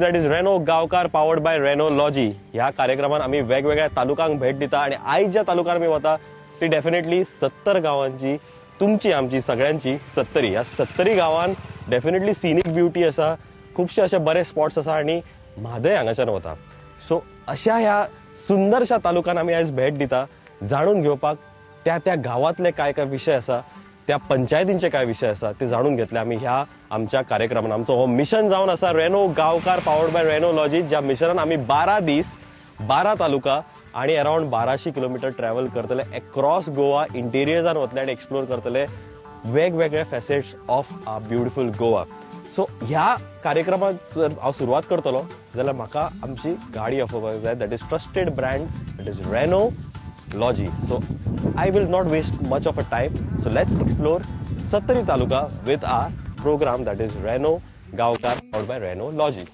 That is Renault Gaonkar powered by Renault Lodgy ह्या कार्यक्रमात आम्ही वेगवेगळ्या तालुकांक भेट दिता आणि आयज ज्या तालुक्यात आम्ही वता ती डेफिनेटली 70 गावांची तुमची आमची सगळ्यांची 70 ह्या 70 गावांत डेफिनेटली सिनिक ब्युटी असा, खूपशे असे बरे स्पॉट्स असा आणि म्हादय हांगाच्यान वता. सो अशा ह्या सुंदरशा तालुक्यात आम्ही आज भेट दिता जाणून घेवपाक त्या गावातले काय काय विषय असा, त्या पंचायतींचे काय विषय असा ते जाणून घेतले आम्ही ह्या आमच्या कार्यक्रमात. आमचो हो मिशन जावन असा Renault Gaonkar powered by Renault Lodgy, ज्या मिशनान आम्ही 12 दीस 12 तालुका आणि अराउंड 1200 किलोमीटर ट्रॅव्हल करतले अक्रॉस गोवा. इंटेरियर्सान वतले आणि एक्सप्लोर करतले वेगवेगळे facets of a beautiful Goa. So ह्या कार्यक्रमात जर हांव सुरवात करतलो जाल्यार म्हाका आमची गाडी अफोवपाक जाय. That is trusted brand, that is Renault Lodgy. So I will not waste much of a time. So let's explore 70 taluka with our program that is Reno Gaokar powered by Reno Lodgy.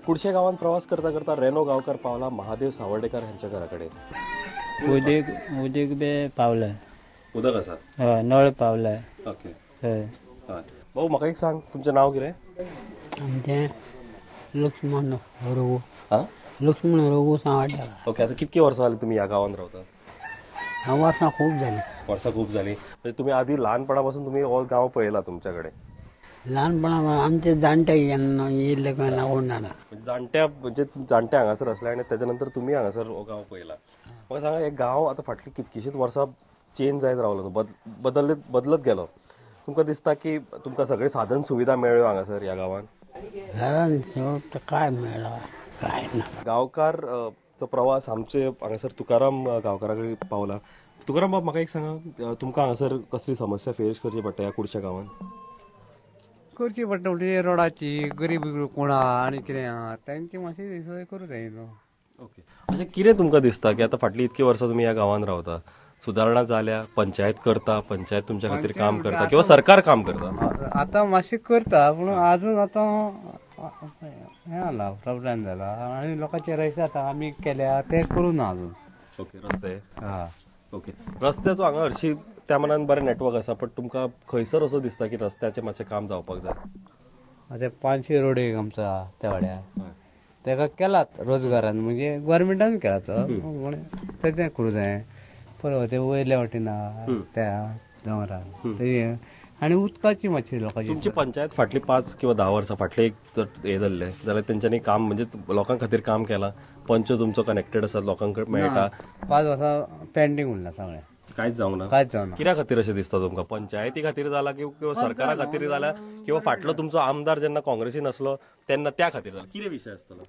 कुडशे गावात प्रवास करता करता Reno गावकर पावला महादेव सावर्डेकर यांच्या घराकडे. उदीक बी पावलं. उदक आसा? हय, नळ पावलाय. ओके. हय. भाऊ म्हाका एक सांग, तुमचें नाव कितें? आमचें लक्ष्मण रघु. हां, लक्ष्मण रघु सावड्डेकर. ओके. आता कितकी वर्सां जाली तुम्ही ह्या गावात रावता? हांव वर्सां खूब जाली. वर्सां खूप झाली. म्हणजे तुम्ही आधी लहानपणापासून तुम्ही हो गाव पळयला तुमच्याकडे? ल्हानपणा आमचे जाणटे जेन्ना येयल्ले काय लागून ना. म्हणजे जाणटे हांगासर असले आणि त्याच्यानंतर तुम्ही हांगासर हो गाव पळयला. म्हाका सांगा, हे गाव आता फाटली कितकीशीच वर्सां चेंज जायत रावलो, बदलत गेलो. तुमकां दिसता की तुमकां सगळे साधन सुविधा मेळ्ळ्यो हांगासर ह्या गावात? घरान शेवट काय मेळ्ळा काय ना. गावकार चो प्रवास आमचे हांगासर तुकाराम गावकारा कडेन पावला. तुकाराम बाब, म्हाका एक सांगा, तुमकां हांगासर कसली समस्या फेस करची पडटा ह्या कुडच्या गावात? करची पडटा म्हणजे रोडाची गरीब कोणा आणि कितें आहा तांची मातशी सोय करूं जाय न्हू. ओके. अशें कितें तुमकां दिसता की आतां फाटली इतकी वर्सां तुमी ह्या गावात रावता, सुदारणा जाल्या, पंचायत करता, पंचायत तुमच्या खातीर काम करता किंवा सरकार काम करता? आतां मातशें करता पूण आजून आतां हें जाला, प्रॉब्लेम जाला आनी लोकांचे रस्ते आतां आमी केल्या ते करूं ना आजून. ओके. रस्ते? हय. ओके. रस्त्याचो हांगा हरशी त्या मनान बरें नेटवर्क आसा, पण तुमकां खंयसर असो दिसता की रस्त्याचें मातशें काम जावपाक जाय? आतां 500 रोड एक आमचा त्या वाड्यार तेका केलात रोजगारान, म्हणजे गव्हर्मेंटान केला तो, तेचें करूं जाय. परत ते वयल्या वाटेन त्या डोंगरान आनी उदकाची मातशी लोकांची. तुमची पंचायत फाटली 5 किंवा 10 वर्सां फाटले एक हे जाल्ले जाल्यार तेंच्यांनी काम म्हणजे लोकां खातीर काम केलां, पंच तुमचो कनेक्टेड आसा, लोकांक मेळटा. 5 वर्सां पेंडींग उरला सगळें, कांयच जावंक ना. कांयच जावना. कित्या खातीर अशें दिसता तुमकां? पंचायती खातीर जाला किंवा सरकारा खातीर जाला किंवा फाटलो तुमचो आमदार जेन्ना काँग्रेसीन असलो तेन्ना त्या खातीर जाला? कितें विशय आसतलो?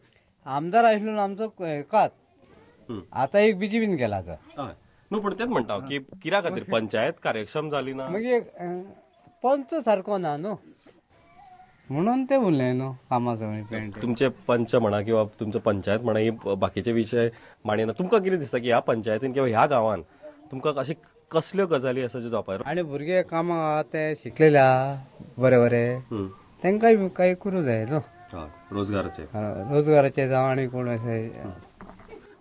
आमदार आशिल्लो आमचो एकाच, आतां एक बीजेपीन गेला तर. हय न्हू, पूण तेच म्हणटा की कित्या खातीर पंचायत कार्यक्षम जाली ना? म्हणजे पंच सारको ना न्हू, म्हणून ते उरलें न्हू कामां सगळीं पेंट. तुमचे पंच म्हणा किंवा तुमचो पंचायत म्हणा ही बाकीचे विशय मांडिना. तुमकां कितें दिसता की ह्या पंचायतीन किंवा ह्या गांवांत तुमकां अशी कसल्यो गजाली आसा ज्यो जावपाक? आनी भुरगे कामां ते शिकलेले आहा बरे बरे, तांकांय काही करूं जाय न्हू. रोजगाराचे जावं आनी कोण अशें.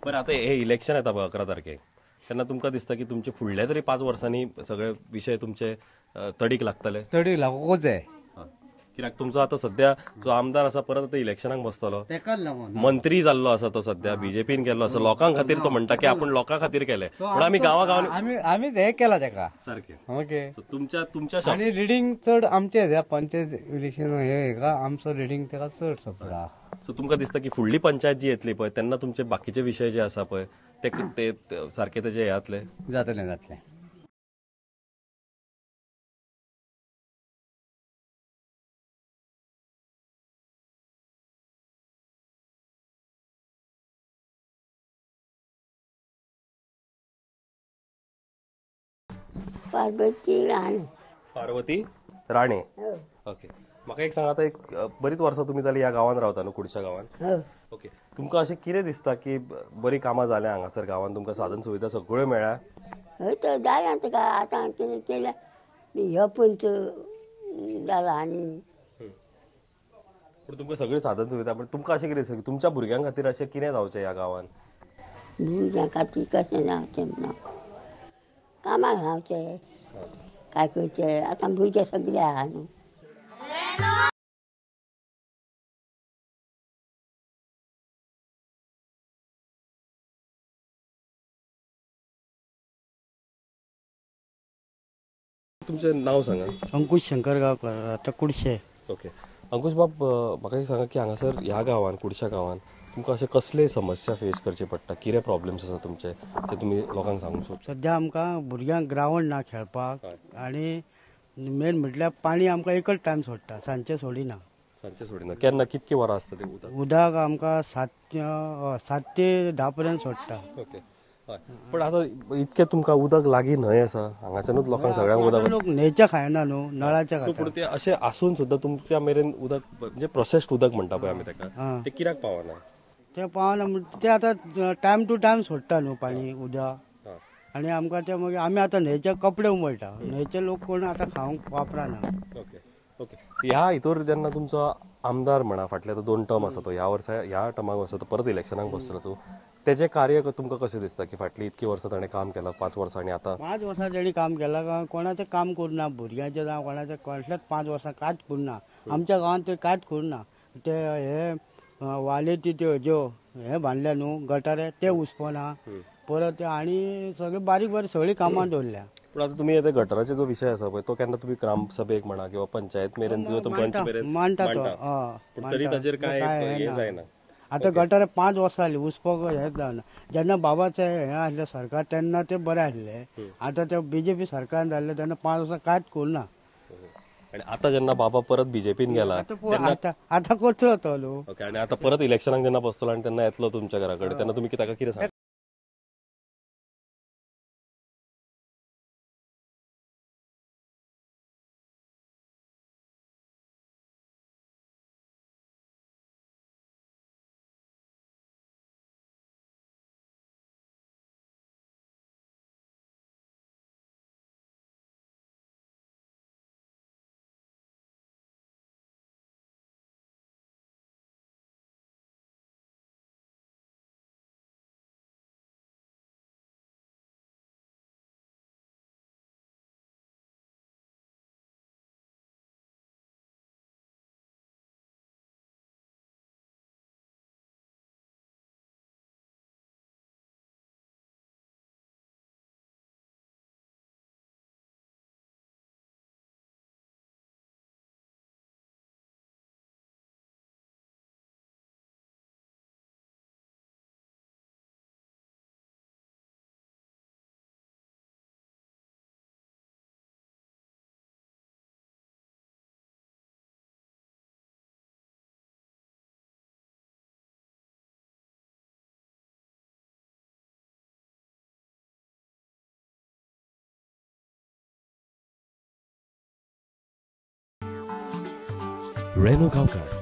बरें, आतां हे इलेक्शन येता पळय 11 तारखेक, तेन्ना तुमकां दिसता की तुमचे फुडल्या तरी 5 वर्सांनी सगळे विशय तुमचे तडीक लागतले? तडीक लागूंकच जाय. कित्याक तुमचो आतां सध्या जो आमदार आसा परत आतां इलेक्शनाक बसतलो, तेकाच लागून मंत्री जाल्लो आसा तो सध्या, बीजेपीन गेल्लो आसा, लोकां खातीर तो म्हणटा की आपण लोकां खातीर केले, पण आमी गांवांनी आमी हे केला तेका सारखे. ओके. तुमच्या आनी रिडींग चड आमचे ह्या पंचायत इलेक्शन हे आमचो रिडींग तेका चड सोपला. सो तुमकां दिसता की फुडली पंचायत जी येतली पळय तेन्ना तुमचे बाकीचे विशय जे आसा पळय ते सारखे तेजे हे जातले? जातले. पार्वती राणे. पार्वती राणे. हो ओके. म्हाका एक सांगा, आता एक बरीच वर्सां तुम्ही जाली ह्या गावान रावता न्हू, कुडच्या गावान. हो ओके. तुमकां अशें कितें दिसता की बरी कामां जाल्या हांगासर गावान, तुमकां साधन सुविधा सगळ्यो मेळ्ळ्या? हय तर जालें तुका आतां कितें केलें ह्यो पंच जाला आनी पूण तुमकां सगळी साधन सुविधा, पण तुमकां अशें कितें दिसता की तुमच्या भुरग्यां खातीर अशें कितें जावचें ह्या गावान? भुरग्यां खातीर कशें जावचें ना, कामाक लावचें, काय करचें. आतां भुरगे सगळे आहा न्हू. तुमचें नांव सांगा. अंकुश शंकर गांवकर, आता कुडशे. ओके. अंकुश बाब, म्हाका एक सांगा की हांगासर ह्या गांवान, कुडच्या गांवान तुमकां अशे कसले समस्या फेस करचे पडटा, कितें प्रॉब्लेम्स आसा तुमचे ते तुमी लोकांक सांगूंक शकता? सध्या आमकां भुरग्यांक ग्रावंड ना खेळपाक, आणि मेन म्हटल्यार पाणी आमकां एकच टायम सोडटा, सांजचें सोडिना. सांजचे सोडिना. केन्ना कितके वरां आसता ते उदक? उदक आमकां 7 ते 10 पर्यंत सोडटा. ओके. हय. पण आतां इतकें तुमकां उदक लागीं न्हय आसा, हांगाच्यानूच लोकांक सगळ्यांक उदक. लोक न्हंयच्या खायना न्हू, नळाच्या पूण खाता. ते अशें आसून सुद्दां तुमच्या मेरेन उदक म्हणजे प्रोसेस्ड उदक म्हणटा पळय आमी ताका, हां. ते कित्याक पावना? ते पावना म्हणजे ते आतां टायम टू टायम सोडटा न्हू पाणी उदक, हां. आणि आमकां ते मागीर आमी आतां न्हंयचे कपडे उमळटा. न्हंयचे लोक कोण आतां खावंक वापराना. ओके. ओके. ह्या हितूर जेन्ना तुमचो आमदार म्हणा, फाटले आतां 2 टर्म आसा तो, ह्या टर्माक आसा तो परत इलेक्शनाक बसतलो तूं, तेजें कार्य तुमकां कशें दिसता की फाटली इतकी वर्सां ताणें काम केलां, 5 वर्सां, आनी आतां 5 वर्सां तेणी काम केलां का कोणाचें काम करुना, भुरग्यांचें जावं कोणाचें कसलेंच 5 वर्सां कांयच करुना. आमच्या गांवांत ते कांयच करुना. ते हे वालेची त्यो हे बांदल्या न्हू गटारे, ते हुस्पना परत, आनी सगळे बारीक बारीक सगळीं कामां दवरल्या. पूण आतां तुमी आतां गटराचो जो विशय आसा पळय तो केन्ना तुमी ग्रामसभेक म्हणा किंवा पंचायत मेरेन किंवा पंच मेरेन मांडटा तो. पूण तरी ताचेर काय हें जायना. आतां गटारे 5 वर्सां जालीं, हुस्पो हें जावना. जेन्ना बाबाचें हें आसलें सरकार तेन्ना ते बरें आसले. आतां ते बीजेपी सरकार जाल्ले तेन्ना 5 वर्सां कांयच करुना. आनी आतां जेन्ना बाबा परत बीजेपीन गेला आतां करतलो तो न्हू. ओके. आनी आतां परत इलेक्शनाक जेन्ना बसतलो आनी तेन्ना येतलो तुमच्या घरा कडेन, तेन्ना तुमी ताका कितें सांगता? रेनो गांवकर.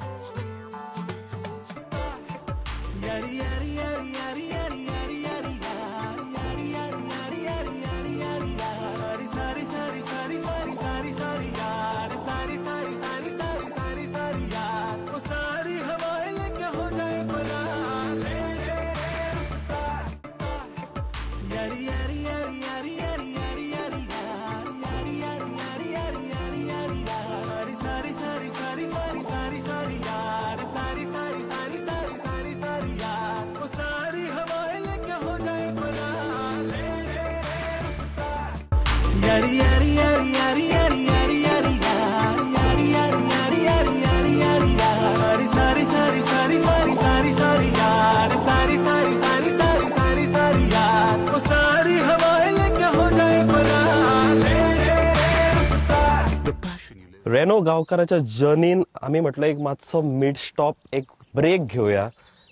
रेनो गांवकाराच्या जर्नीन आमी म्हटलं एक मातसो मिड स्टॉप, एक ब्रेक घेवया.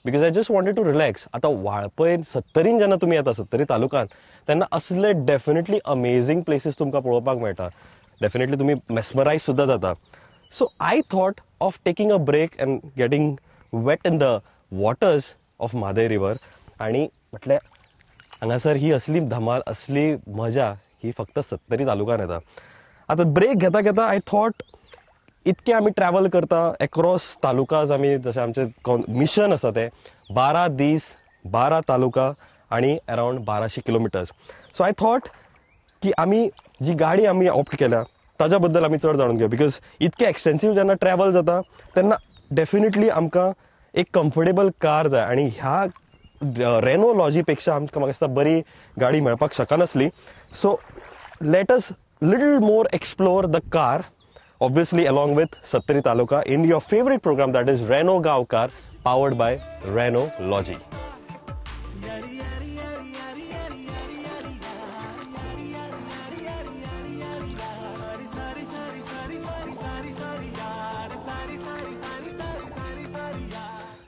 Because I just wanted to relax. आता वाळपय 70 जेन्ना तुमी येता 70 तालुकांत तेन्ना असले डेफिनेटली अमेझींग प्लेसीस तुमकां पळोवपाक मेळटा. डेफिनेटली तुमी मेस्मरायज सुद्दां जाता. So I thought of taking a break and getting wet in the waters of Mhadei river. आणि म्हटलें हांगासर ही असली धमाल असली मजा ही फक्त 70 तालुकान येता. आतां ब्रेक घेता घेता आय थॉट इतके आमी ट्रॅव्हल करता एक्रॉस तालुकाज. आमी जशें आमचें मिशन आसा तें 12 दीस 12 तालुका आणि around 1200 kilometres. So I thought की आमी जी गाडी आमी ऑप्ट केल्या ताज्या बद्दल आमी चड जाणून घेवया. बिकॉज इतके एक्सटेन्सीव जेन्ना ट्रॅव्हल जाता तेन्ना डेफिनेटली आमकां एक कम्फर्टेबल कार जाय. आणि ह्या रेनो लॉजी पेक्षा आमकां म्हाका दिसता बरी गाडी मेळपाक शकनासली. So let us little more explore the car, obviously along with 70 Taluka in your favorite program, that is Renault Gaokar, powered by Renault Logi.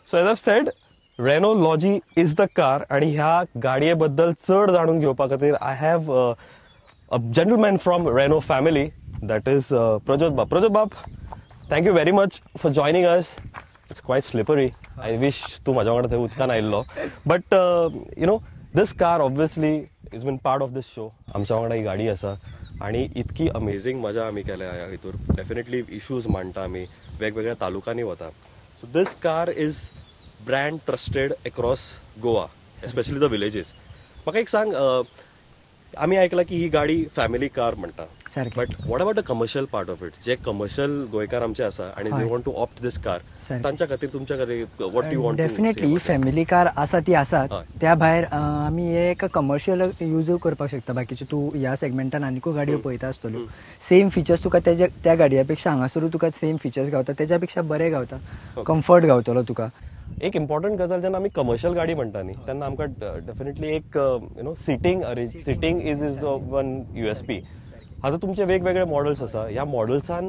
So as I've said, Renault Logi is the car, आणि ह्या गाडयेबद्दल चड जाणून घेवपा खातीर I have a gentleman from Renault family, that is Prajot Bab. Prajot Bab, thank you very much for joining us. It's quite slippery. I wish tu माझ्या वांगडा थंय उदकान आयल्लो. But you know, this car obviously has been part of this show. आमच्या वांगडा ही गाडी आसा आणि इतकी अमेझिंग मजा आमी केल्या ह्या हितूर. डेफिनेटली इश्यूज मांडटा आमी, वेगवेगळ्या तालुकांनी वता. So this car is brand trusted across Goa, especially the villages. म्हाका एक सांग, आम्ही ऐकला की ही गाडी फॅमिली कार म्हणटा, but what about the commercial part of it? जे कमर्शियल गोंयकार आमचे आसा आणि they want to opt this car, तांच्या खातीर तुमच्या खातीर what you want? Definitely family car आसा ती आसात. त्या भायर आमी हे एक कमर्शियल यूज करपाक शकता. बाकीचे तूं ह्या सेगमेंटान आनीकूय गाडयो पळयता आसतल्यो, सेम फिचर्स तुका त्या गाडया पेक्षा हांगासरूय तुका सेम फिचर्स गावता, तेच्या पेक्षा बरे गावता, कम्फर्ट गावतलो तुका. एक इम्पॉर्टंट गजाल जेन्ना आमी कमर्शियल गाडी म्हणटा न्ही तेन्ना आमकां डेफिनेटली एक सिटींग इज वन USP. आता तुमचे वेगवेगळे मॉडेल्स आसा, ह्या मॉडेल्सान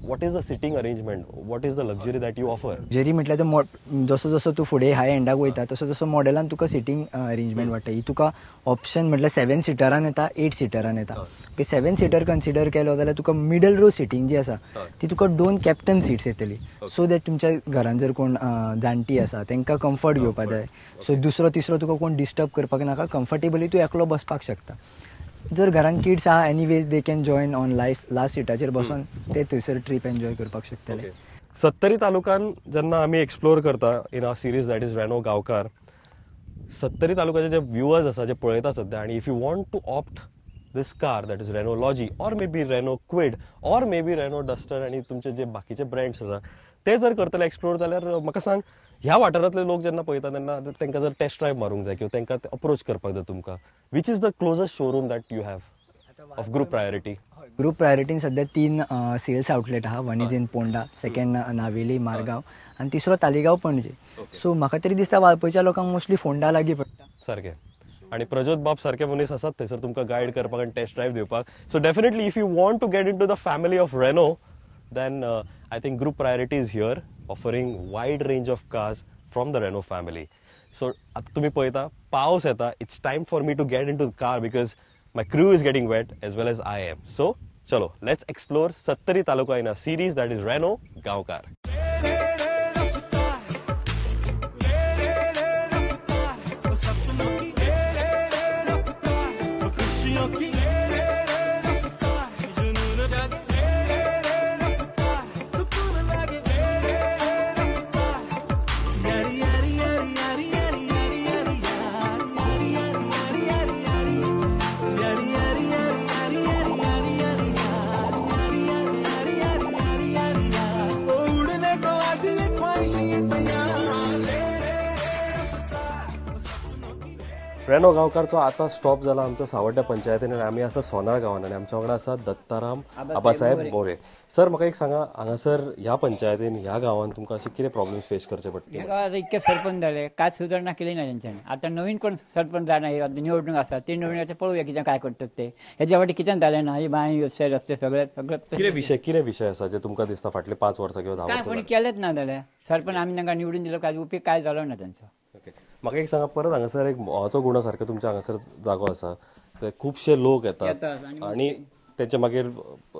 what is the seating arrangement, what is the luxury that you offer? Luxury म्हटल्यार तो जसो जसो तूं फुडें हाय एंडाक वयता तसो तसो मॉडेलान तुका सिटींग अरेंजमेंट वाडटा. ही तुका ऑप्शन म्हटल्यार 7 सिटरान येता, 8 सिटरान येता. ओके, 7 सिटर कन्सिडर केलो जाल्यार तुका मिडल रो सिटींग जी आसा ती तुका 2 कॅप्टन सीट्स येतली, सो दॅट तुमच्या घरान जर कोण जाणटी आसा तांकां कम्फर्ट घेवपाक जाय. सो दुसरो तिसरो तुका कोण डिस्टर्ब करपाक नाका, कम्फर्टेबली तूं एकलो बसपाक शकता. जर घरान किड्स आहा anyways they can join on last सिटाचेर बसून ते थंयसर ट्रीप एन्जॉय करपाक शकतले. 70 तालुकान जेन्ना आमी एक्सप्लोर करता in our series that is Renault Gaokar, 70 तालुकाचे जे व्ह्युअर्स आसा जे पळयता सद्या, आणि if you want to opt this car that is Renault Lodgy or may be Renault Kwid और मे बी रेनो डस्टर आणि तुमचे जे बाकीचे ब्रँड्स आसा ते जर करतले एक्सप्लोर, जाल्यार म्हाका सांग, ह्या वाठारांतले लोक जेन्ना पळयता तेन्ना तांकां जर टेस्ट ड्रायव्ह मारूंक जाय किंवा तांकां अप्रोच करपाक जाय तुमकां, which is the closest showroom that you have of group priority? Group प्रायोरिटीन सध्या 3 सेल्स आउटलेट आहा. One is in Ponda, second Navelim Margao आणि तिसरो तालिगांव पणजे. सो म्हाका तरी दिसता वाळपयच्या लोकांक मोस्टली फोंडा लागीं पडटा. सारकें. आणि प्रज्योत बाब सारखे मनीस आसात थंयसर तुमकां गायड करपाक आनी टेस्ट ड्रायव्ह दिवपाक. So definitely if you want to get in to the family of Renault, then I think Group Priority is here offering wide range of cars from the Renault family. So आता तुम्ही पळयता पावस येता, it's time for me to get into the car because my crew is getting wet as well as I am. So chalo, let's explore 70 taluka in a series that is Renault Gaokar. Renault गांवकारचो आतां stop जाला आमच्या सावड्ड्या पंचायतीन आनी आमी आसा सोनाळ गांवान आनी आमच्या वांगडा आसा दत्ताराम आबासाहेब मोरे. सर म्हाका एक सांगा, हांगासर ह्या पंचायतीन ह्या गांवान तुमकां अशे कितें प्रॉब्लेम्स फेस करचे पडटा? ह्या गावात इतके सरपंच झाले, काय सुधारणा केली नाही त्यांच्यानी. आता नवीन कोण सरपंच जाणार निवडणूक असतात, ते निवडणुकीचे पळूया किती काय करतात ते. ह्याच्यासाठी किती झाले ना, ही बाय रस्ते रस्ते सगळे कितें विषय आसा जे तुमकां दिसता फाटले 5 वर्सां किंवा 10 काय वर्सां कोणी केलेच ना जाल्यार. सरपंच आम्ही तांकां निवडून दिलो, काय उपयोग काय झालो ना त्यांचा. म्हाका एक सांगा, परत हांगासर एक मोहाचो गुण सारको तुमच्या हांगासर जागो आसा, थंय खुबशे लोक येतात आनी तेचे मागीर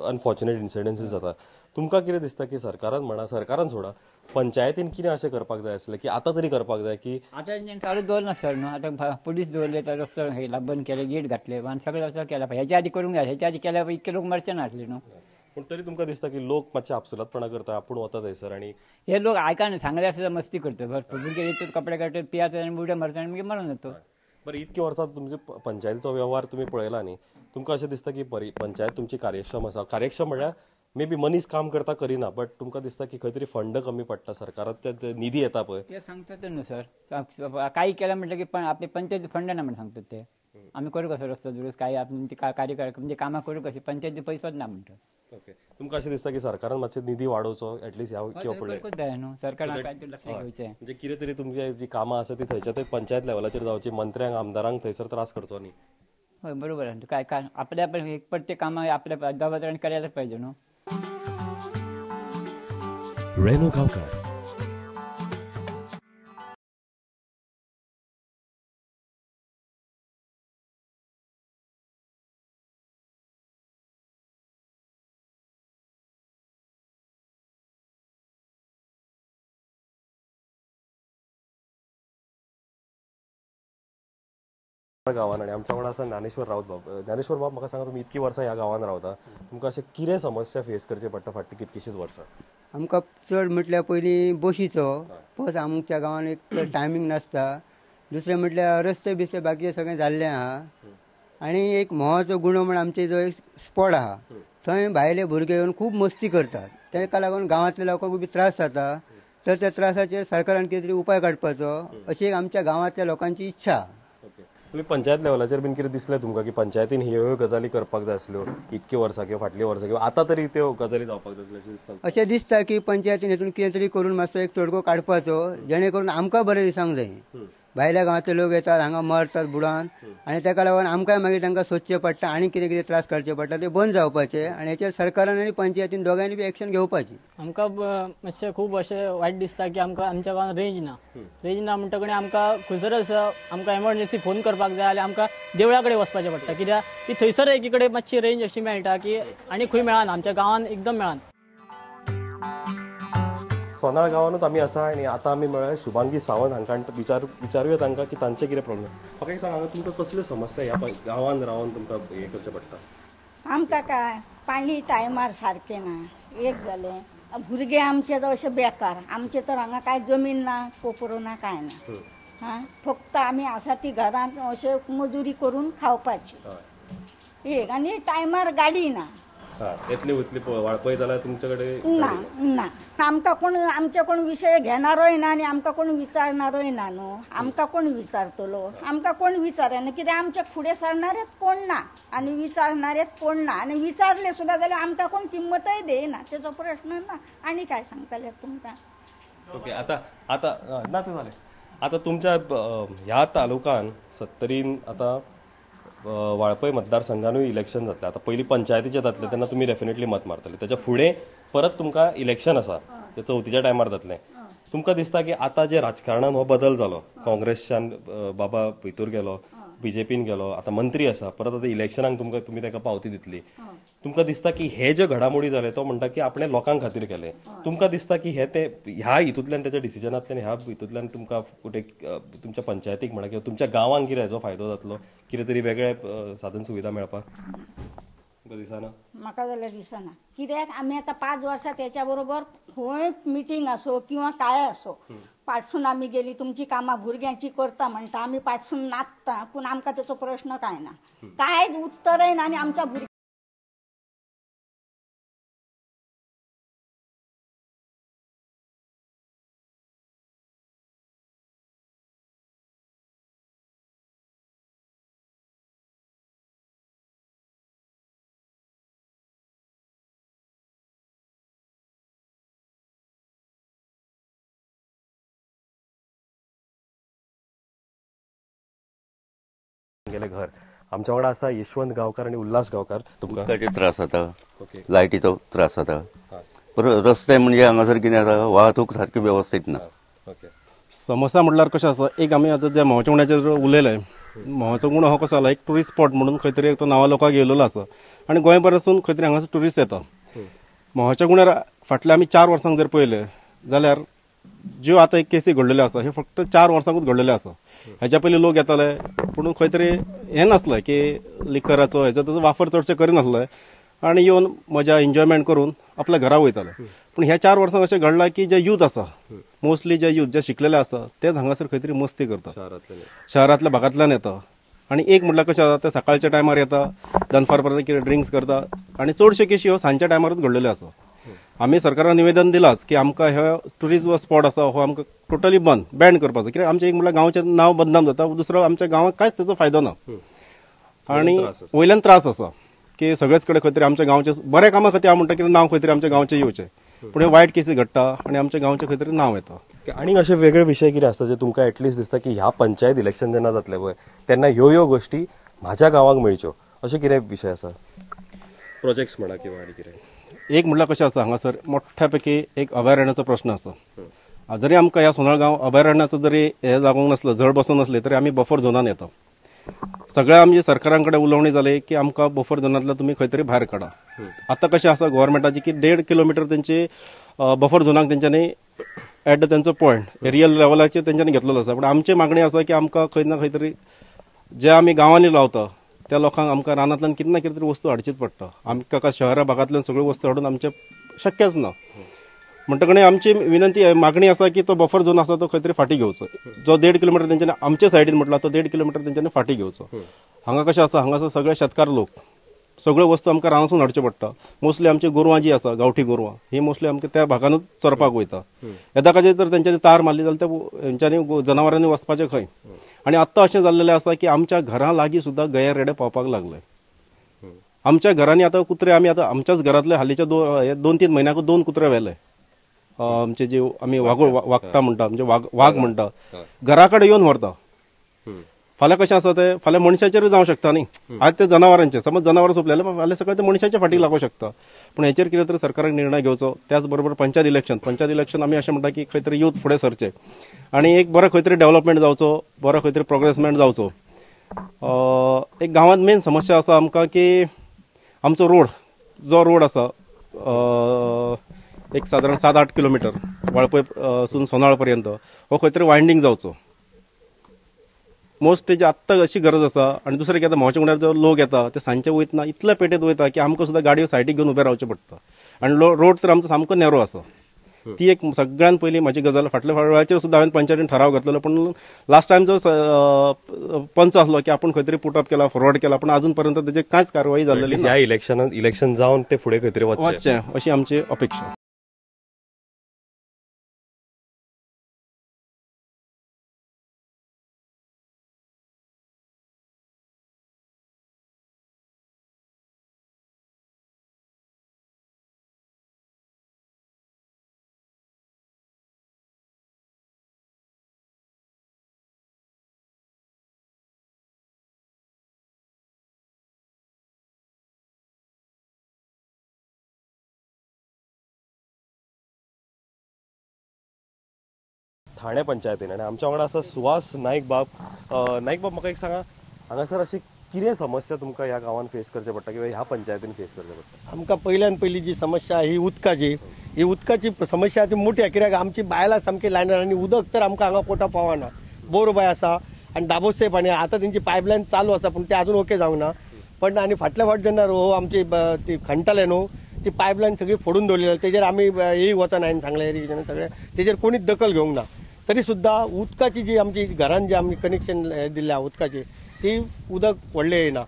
अनफॉर्च्युनेट इन्सिडन्सीस जाता. तुमकां कितें दिसता की सरकारान सोडा, पंचायतीन कितें अशें करपाक जाय आसलें की आतां तरी करपाक जाय की आता चालू दवरना सर न्हू. आता पुलीस दवरले, तर रस्तो हे बंद केले, गेट घातले आणि सगळं असं केला पाहिजे. ह्याच्या आधी करूंक जाय. ह्याच्या आधी केल्या इतके लोक मरचे नासले न्हू. पूण तरी तुमकां दिसता की लोक मातशे आपसुलातपणा करता, आपूण वता थंयसर आनी हे लोक ऐका सांगल्या सुद्धा मस्ती करतात. भरपूर भुरगे येतात, कपडे काढतात, पियातात आणि बुड्या मारतात आणि मागीर मरून जातो. बरं, इतके वर्सां तुमचे पंचायतीचो व्यवहार तुम्ही पळयला न्ही, तुमकां अशें दिसता की पंचायत तुमची कार्यक्षम आसा? कार्यक्षम म्हळ्यार मे बी मनीस काम करता करिना, बट तुमकां दिसता की खंय तरी फंड कमी पडटा, सरकाराचे निधी येता पळय ते सांगतात न्हू सर. काही केलं म्हटलं की आपले पंचायती फंड ना म्हणून सांगतात ते. आम्ही करू कसं रस्तो दुरुस्त, काही आपण कार्यक्रम म्हणजे कामां करू कशी, पंचायती पैसोच ना म्हणतात. ओके, तुमकां अशें दिसता की सरकारान मातशे निधी वाडोवचो एटलीस्ट ह्या किंवा फुडें? करूंक जाय न्हू, सरकारान काय लक्ष घेवचें. म्हणजे कितें तरी तुमची जी कामां आसा ती थंयच्या थंय पंचायत लेवलाचेर जावची, मंत्र्यांक आमदारांक थंयसर त्रास करचो न्ही. होय बरोबर आहे. काय काय आपल्या एक पडते कामं आपल्या जबाबदारीने करायलाच पाहिजे न्हू. रेनो गांवकार. गांवान आनी आमच्या वांगडा आसा ज्ञानेश्वर राऊत बाब. ज्ञानेश्वर बाब, म्हाका सांगा, तुमी इतकी वर्सां ह्या गांवान रावता, तुमकां अशें कितें समस्या फेस करचे पडटा फाटली कितकीशीच वर्सां? आमकां चड म्हटल्यार पयलीं बशीचो बस आमच्या गांवान एक टायमींग नासता. दुसरें म्हटल्यार रस्ते बिस्ते बाकीचे सगळें जाल्लें आहा. आनी एक मोहाचो गुणो म्हण आमचे जो एक स्पॉट आहा, थंय भायले भुरगे येवन खूब मस्ती करतात. ताका लागून गांवांतल्या लोकांक बी त्रास जाता. तर त्या त्रासाचेर सरकारान कितें तरी उपाय काडपाचो अशी एक आमच्या गांवांतल्या लोकांची इच्छा. तुमी पंचायत लेवलाचेर बीन कितें दिसलें तुमकां की पंचायतीन ह्यो गजाली करपाक जाय आसल्यो इतकी वर्सां किंवा फाटली वर्सां किंवा आतां तरी त्यो गजाली जावपाक जाय अशें दिसता? अशें दिसता की पंचायतीन हेतून कितें तरी करून मातसो एक तोडगो काडपाचो, जेणे करून आमकां बरें दिसांक जाय. भायल्या गांवांतले लोक येतात, हांगा मरतात बुडान, आनी ताका लागून आमकांय मागीर तांकां सोदचें पडटा आनी कितें कितें त्रास काडचे पडटा, ते बंद जावपाचे आनी हेचेर सरकारान आनी पंचायतीन दोगांयनी बी एक्शन घेवपाची. आमकां मातशें खूब अशें वायट दिसता की आमच्या गांवांत रेंज ना म्हणटकच आमकां खंयसर आमकां एमर्जन्सी फोन करपाक जाय जाल्यार आमकां देवळा कडेन वचपाचें पडटा. कित्याक की थंयसर एकी कडेन मातशी रेंज अशी मेळटा की आनी खंय मेळना, आमच्या गांवांत एकदम मेळना. सोनाळ गांवानूच आमी आसा आनी आतां आमी म्हळ्यार शुभांगी सावंत हांकां विचारूया तांकां की तांचे कितें प्रॉब्लेम. म्हाका एक सांग, हांगा तुमकां कसल्यो समस्या ह्या गांवान रावन तुमकां हें करचें पडटा? आमकां काय पाणी टायमार सारकें ना, एक जालें. भुरगे आमचे तर अशे बेकार, आमचे तर हांगा काय जमीन ना, कोपरो ना, काय ना. हां, फक्त आमी आसा ती घरांत अशे मजुरी करून खावपाची एक, आनी टायमार गाडी ना. येतली वतली वाळपय जाल्यार तुमचे कडेन ना ना आमकां कोण आमचे कोण विशय घेणारोय ना आनी आमकां कोण विचारणारोय ना न्हू. आमकां कोण विचारतलो? आमकां कोण विचारना, कित्याक आमचे फुडें सरणारेच कोण ना आनी विचारणारेच कोण ना. आनी विचारले सुद्दां जाल्यार आमकां कोण किंमतय देना. तेजो प्रश्न ना. आनी काय सांगतले तुमकां? ओके, आतां ना तें जालें. आतां तुमच्या ह्या तालुकान सत्तरीन आतां वाळपय मतदारसंघानूय इलेक्शन जातलें. आतां पयलीं पंचायतीचें जातलें तेन्ना तुमी डेफिनेटली मत मारतले. तेच्या फुडें परत तुमकां इलेक्शन आसा, तें चवथीच्या टायमार जातलें. तुमकां दिसता की आतां जे राजकारणान हो बदल जालो, काँग्रेसच्यान बाबा भितूर गेलो, बीजेपीन गेलो, आतां मंत्री आसा, परत आतां इलेक्शनाक तुमी ताका पावती दितली. तुमकां दिसता की हे जे घडामोडी जाले तो म्हणटा की आपणे लोकां खातीर केले. तुमकां दिसता की हे ते ह्या हितूंतल्यान तेच्या डिसिजनांतल्यान ह्या हितूंतल्यान तुमकां कुठे तुमच्या पंचायतीक म्हणा किंवा तुमच्या गांवांक कितें हेचो फायदो जातलो, कितें तरी वेगळे साधन सुविधा मेळपाक दिसना? म्हाका जाल्यार दिसना. कित्याक आमी आतां 5 वर्सां तेच्या बरोबर खंय मिटींग आसो किंवा काय आसो, पाठसून आमी गेली, तुमची कामां भुरग्यांची करता म्हणटा, आमी पाठसून नाचता, पूण आमकां तेचो प्रश्न काय ना, कांयच उत्तरय ना. आनी आमच्या तुमगेले घर. आमच्या वांगडा आसा यशवंत गांवकार आणि उल्हास गांवकार. तुमकां उदकाचे त्रास जाता, लायटीचो त्रास जाता, रस्ते म्हणजे हांगासर कितें जाता, वाहतूक सारकी वेवस्थीत ना. समस्या म्हटल्यार कशें आसा, एक आमी आतां जे म्होवाच्या गुण्याचेर उलयले, म्होवाचो गुण हो कसो जाला, एक टुरिस्ट स्पॉट म्हणून खंय तरी तो नांवा लोकांक येयलेलो आसा आनी गोंयभर आसून खंय तरी हांगासर टुरिस्ट येता. म्होवाच्या गुण्यार फाटल्या आमी 4 वर्सांक जर पळयले जाल्यार ज्यो आतां एक केसी घडलेल्यो आसा, हे फक्त 4 वर्सांकूच घडलेले आसा. हेच्या पयलीं लोक येताले पूण खंय तरी हें नासलें की लिकराचो हेचो ताचो वापर चडशे करिनासले आनी येवन मजा एन्जॉयमेंट करून आपल्या घरा वयताले. पूण ह्या 4 वर्सांक अशें घडलां की जे यूथ आसा, मोस्टली जे यूथ जे शिकलेले आसा तेच हांगासर खंय तरी मस्ती करता, शहरांतल्या भागांतल्यान येता. आनी एक म्हटल्यार कशें जाता, ते सकाळच्या टायमार येता, दनपार पर्यंत कितें ड्रिंक्स करता आनी चडशे केशी ह्यो सांजच्या टायमारूच घडलेल्यो आसा. आमी सरकारान निवेदन दिलाच की आमकां हे टुरिस्ट स्पॉट आसा हो आमकां टोटली बॅन करपाचो, कित्याक आमचें एक म्हटल्यार गांवचें नांव बदनाम जाता, दुसरो आमच्या गांवांक कांयच ताचो फायदो ना. आनी वयल्यान त्रास आसा की सगळेच कडेन खंय तरी आमच्या गांवचे बऱ्या कामा खातीर हांव म्हणटा की नांव खंय तरी आमच्या गांवचें येवचें, पूण हे वायट केसी घडटा आनी आमच्या गांवचें खंय तरी नांव येता. आणि असे वेगळे विषय कितें आसता जे तुमकां एटलिस्ट दिसता की ह्या पंचायत इलेक्शन जेन्ना जातले पळय तेन्ना ह्यो गोश्टी म्हाज्या गांवांक मेळच्यो, अशे कितें विशय आसा? प्रोजेक्ट्स म्हणा किंवा आनी कितें? एक म्हटल्यार कशें आसा, हांगासर मोठ्या पैकी एक अभयारण्याचो प्रश्न आसा. जरी आमकां ह्या सोनाळगांव अभयारण्याचो जरी हे जागोंक नासलो, झड बसून नासली तरी आमी बफर झोनान येता. सगळ्या आमच्या सरकारां कडेन उलोवणी जाली की आमकां बफर झोनांतल्यान तुमी खंय तरी भायर काडा. आतां कशें आसा गव्हर्मेंटाची की 1.5 किलोमिटर तेंची बफर झोनाक तेंच्यांनी एट तेंचो पॉयंट रियल लेवलाचेर तेंच्यांनी घेतलेलो आसा. पूण आमची मागणी आसा की आमकां खंय ना खंय तरी जे आमी गांवांनी लावता त्या लोकांक आमकां रानांतल्यान कितें ना कितें तरी वस्तू हाडचीच पडटा. आमकां शहरा भागांतल्यान सगळ्यो वस्तू हाडून आमचें शक्यच ना. म्हणटकच आमची विनंती मागणी आसा की तो बफर झोन आसा तो खंय तरी फाटी घेवचो. जो 1.5 किलोमिटर तेंच्यांनी आमचे सायडीन म्हटला तो 1.5 किलोमिटर तेंच्यांनी फाटी घेवचो. हांगा कशें आसा, हांगासर सगळे शेतकार लोक सगळ्यो वस्तू आमकां रानासून हाडच्यो पडटा. मोस्टली आमची गोरवां जी आसा, गांवठी गोरवां, ही मोस्टली आमकां त्या भागानूच चरपाक वयता. येदाकाचेर जर तेंच्यांनी तार मारली जाल्यार तेंच्यांनी जनावरांनी वचपाचें खंय. आनी आत्तां अशें जाल्लेलें आसा की आमच्या घरां लागीं सुद्दां गैर रेडे पावपाक लागले. आमच्या घरांनी आतां कुत्रे आमी आतां आमच्याच घरांतले हालींच्या 2-3 म्हयन्याकूच 2 कुत्रे व्हेले. आमचे जे आमी वागटा म्हणटा, म्हणजे वाघ म्हणटा, घरा कडेन येवन व्हरता. फाल्यां कशें आसा ते फाल्यां मनशाचेर जावं शकता न्ही. आज ते जनावरांचे समज जनावरां सोंपलेले फाल्यां सकाळीं ते मनशाच्या फाटीक लागूंक शकता. पूण हेचेर कितें तरी सरकारान निर्णय घेवचो. त्याच बरोबर पंचायत इलेक्शन आमी अशें म्हणटा की खंय तरी यूथ फुडें सरचे आनी एक बरो खंय तरी डेव्हलपमेंट जावचो, बरो खंय तरी प्रोग्रेसमेंट जावचो. एक गांवांत मेन समस्या आसा आमकां की आमचो रोड आसा एक सादारण 7-8 किलोमिटर वाळपयसून सोनाळ पर्यंत हो खंय तरी वायंडींग जावचो. मोस्ट तेजी आत्तां अशी गरज आसा. आनी दुसरें कितें म्होवाच्या गुण्यार जो लोक येता ते सांजचे वयतना इतले पेटेत वयता की आमकां सुद्दां गाडयो सायडीक घेवन उबे रावचें पडटा. आनी रोड तर आमचो सामको नॅरो आसा. ती एक सगळ्यान पयली म्हाजी गजाल. फाटल्या वेळाचेर सुद्दां हांवें पंचायतीन ठराव घातलेलो, पूण लास्ट टायम जो पंच आसलो की आपूण खंय तरी पुटअप केला, फॉरवर्ड केला, पूण अजून पर्यंत तेजी कांयच कारवाई जाल्लेली ना. ह्या इलेक्शन जावन ते फुडें खंय तरी वचचें अशी आमची अपेक्षा. ठाणे पंचायतीन आनी आमच्या वांगडा आसा सुहास नाईक बाब. म्हाका एक सांगा, हांगासर अशी कितें समस्या तुमकां ह्या गांवांत फेस करचें पडटा किंवा ह्या पंचायतीन फेस करचें पडटा? आमकां पयल्यान पयली जी समस्या ही उदकाची समस्या ती मोठी आहे. कित्याक आमची बायलां सामकी लायनार आनी उदक तर आमकां हांगा पोटा पावना. बोरबाय आसा आनी दाबोसे पाणी आतां तेंची पायपलायन चालू आसा पूण ते अजून ओके जावंक ना. पण आनी फाटल्या फावट जेन्ना आमची ती खणटाले न्हू ती पायपलायन सगळी फोडून दवरलेली. तेजेर आमी येयी वचना हांवें सांगलें इरिगेशन सगळें तेजेर कोणीच दखल घेवंक ना. तरी सुद्दां उदकाची जी आमची घरान जी आमी कनेक्शन दिल्या उदकाची ती उदक व्हडलें येयना.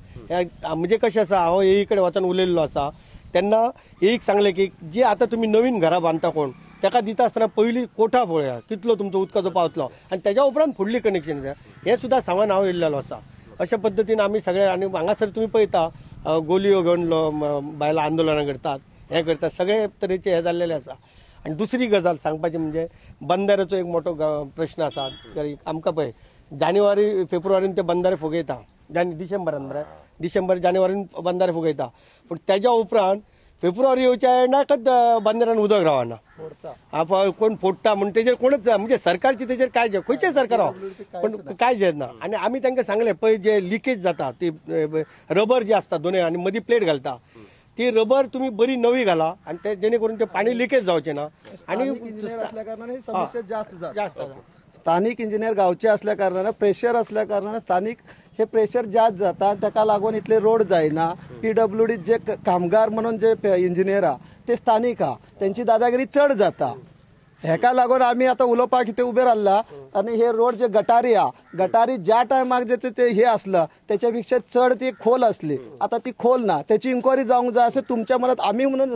म्हणजे कशें आसा, हांव येई कडेन वचून उलयल्लो आसा तेन्ना एक सांगलें की जी आतां तुमी नवीन घरां बांदता कोण ताका दिता आसतना पयलीं कोठा पळया कितलो तुमचो उदकाचो पावतलो आनी तेज्या उपरांत फुडली कनेक्शन दिता. हें सुद्दां सांगून हांव येयल्लो आसा. अशा पद्दतीन आमी सगळे आनी हांगासर तुमी पळयता गोलयो घेवन बायलां आंदोलनां करतात, हें करतात, सगळे तरेचे हें जाल्लेलें आसा. आनी दुसरी गजाल सांगपाची म्हणजे बंदाऱ्याचो एक मोठो प्रश्न आसा. आमकां पळय जानेवारी फेब्रुवारीन ते बंदारे फुगयता डिसेंबरान मरे डिसेंबर जानेवारीन बंदारे फुगयता पूण तेज्या उपरांत फेब्रुवारी येवच्या येणाकच बंदरान उदक रावना कोण फोडटा म्हणून तेजेर कोणच म्हणजे सरकारची तेजेर काय खंयचेय सरकार पण काय ना आनी आमी तांकां सांगलें पळय जे लिकेज जाता ती रबर जी आसता दोनूय आनी मदीं प्लेट घालता ती रबर तुम्ही बरी नवी घाला आणि ते जेणेकरून ते पाणी लिकेज जावचे ना आणि स्थानिक इंजिनियर गावचे असल्या कारणान प्रेशर असल्या कारणान स्थानिक हे प्रेशर जास्त जाता ताका लागून इतले रोड जायना PWD जे कामगार म्हणून जे इंजिनियर हा ते स्थानिक हा त्यांची दादागिरी चढ जाता हेका लागून आम्ही आता उलोवपाक इथे उभे राहिला आणि हे रोड जे गटारी हा गटारी ज्या टायमाक जे हे असलं त्याच्यापेक्षा चढ ती खोल असली आता ती खोल ना त्याची इन्क्वायरी जावंक जाय असे तुमच्या मनात आम्ही म्हणून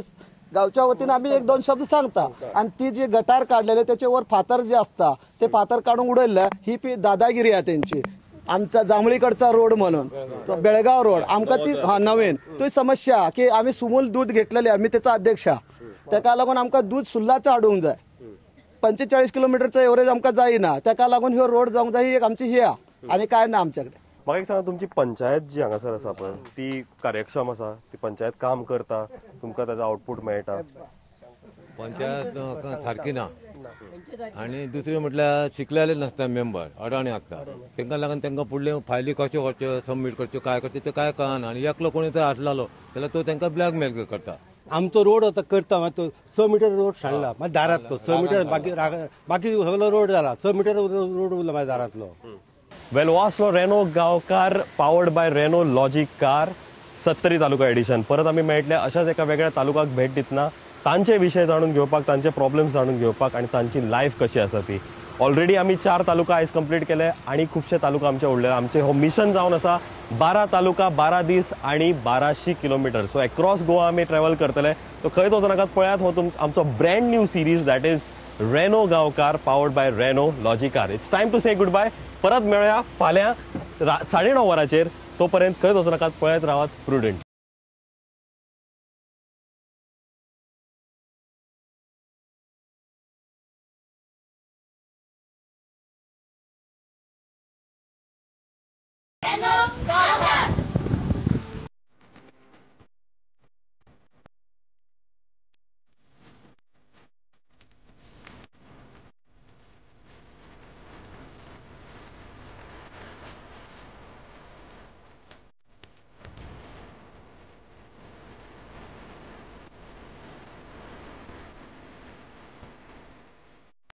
गावच्या वतीने आम्ही एक दोन शब्द सांगता आणि ती जे गटार काढलेले त्याच्यावर फातर जे असता ते फातर काढून उडयलं ही दादागिरी आहे त्यांची आमचा जांभळीकडचा रोड म्हणून तो बेळगाव रोड आमका ती नवीन तो समस्या की आम्ही सुमूल दूध घेतलेले आम्ही त्याचा अध्यक्ष त्याका लागून आमका दूध सुल्लाचं हाडूंक जाय 45 किलोमीटरचं एव्हरेज आमकां जायना त्याका लागून ह्यो रोड जावंक जाय ही एक आमची ही आणि काय ना आमच्याकडे म्हाका एक सांगा तुमची पंचायत जी हांगासर आसा पळय ती कार्यक्षम आसा ती पंचायत काम करता तुमकां ताजो आउटपूट मेळटा पंचायत सारकी ना आणि दुसरी म्हटल्यार शिकलेले नासता मेंबर अडाणी आसता तांकां लागून तांकां फुडले फायली कश्यो करच्यो सबमीट करच्यो काय करच्यो ते काय कळना आणि एकलो कोणी तर आसलेलो जाल्यार तो तांकां ब्लॅकमेल करता आमचो रोड आता करता तो 6 मीटर रोड शाळला माझ्या दारात तो 6 मीटर बाकी सगळो रोड जाला 6 मीटर रोड उरला माझ्या दारातलो वेल वासलो Renault Gaonkar powered by Renault logic car 70 taluka edition परत आम्ही मेळटले अशाच एका वेगळ्या तालुकाक भेट दितना तांचे विषय जाणून घेवपाक तांचे प्रॉब्लेम्स जाणून घेवपाक आणि तांची लायफ कशी आसा ती ऑलरेडी आम्ही 4 तालुका आयज कंप्लीट केले आणि खूपशे तालुका आमचे उरले आमचे हो मिशन जावन आसा 12 तालुका 12 दीस आणि 1200 किलोमीटर सो अक्रॉस गोवा आम्ही ट्रॅव्हल करतले तो खंय वचूं नाकात पळयात हो आमचो brand new series that is Renault Gaonkar powered by Renault logic car it's time to say good bye परत मेळुया फाल्यां 9:30 वरांचेर तोपर्यंत खंय वचूं नाकात पळयत रावात प्रुडंट Hello,